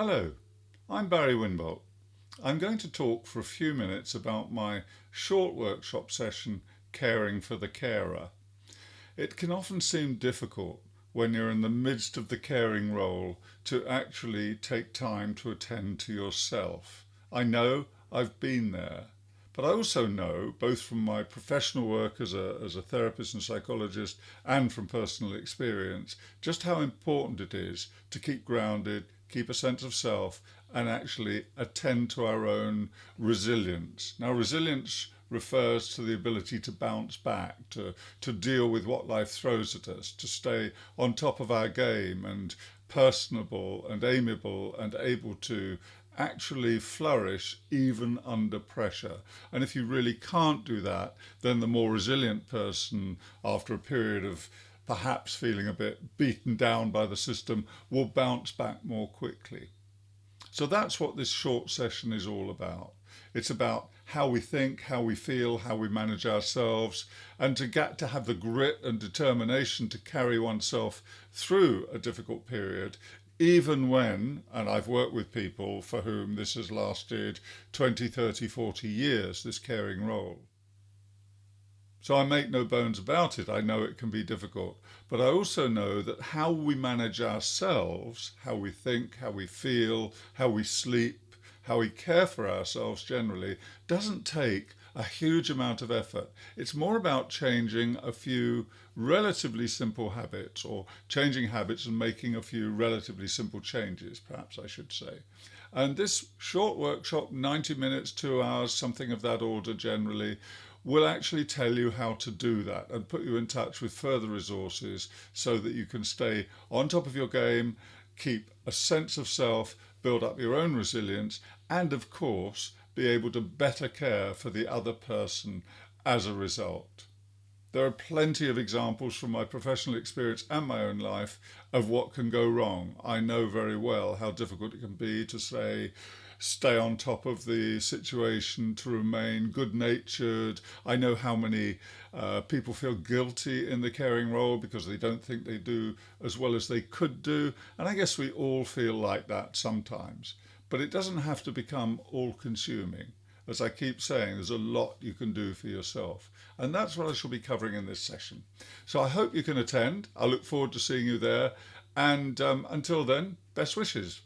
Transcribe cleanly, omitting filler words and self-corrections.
Hello, I'm Barry Winbolt. I'm going to talk for a few minutes about my short workshop session, Caring for the Carer. It can often seem difficult when you're in the midst of the caring role to actually take time to attend to yourself. I know I've been there. But I also know, both from my professional work as a therapist and psychologist and from personal experience, just how important it is to keep grounded, keep a sense of self, and actually attend to our own resilience. Now, resilience refers to the ability to bounce back, to deal with what life throws at us, to stay on top of our game and personable and amiable and able to actually flourish even under pressure. And if you really can't do that, then the more resilient person, after a period of perhaps feeling a bit beaten down by the system, will bounce back more quickly. So that's what this short session is all about. It's about how we think, how we feel, how we manage ourselves, and to get to have the grit and determination to carry oneself through a difficult period, even when, and I've worked with people for whom this has lasted 20, 30, 40 years, this caring role. So I make no bones about it. I know it can be difficult. But I also know that how we manage ourselves, how we think, how we feel, how we sleep, how we care for ourselves generally, doesn't take a huge amount of effort. It's more about changing a few relatively simple habits, or changing habits and making a few relatively simple changes, perhaps I should say. And this short workshop, 90 minutes, 2 hours, something of that order generally, will actually tell you how to do that and put you in touch with further resources so that you can stay on top of your game, keep a sense of self, build up your own resilience, and of course, be able to better care for the other person as a result. There are plenty of examples from my professional experience and my own life of what can go wrong. I know very well how difficult it can be to say, stay on top of the situation, to remain good natured. I know how many people feel guilty in the caring role because they don't think they do as well as they could do. And I guess we all feel like that sometimes. But it doesn't have to become all consuming. As I keep saying, there's a lot you can do for yourself. And that's what I shall be covering in this session. So I hope you can attend. I look forward to seeing you there. And until then, best wishes.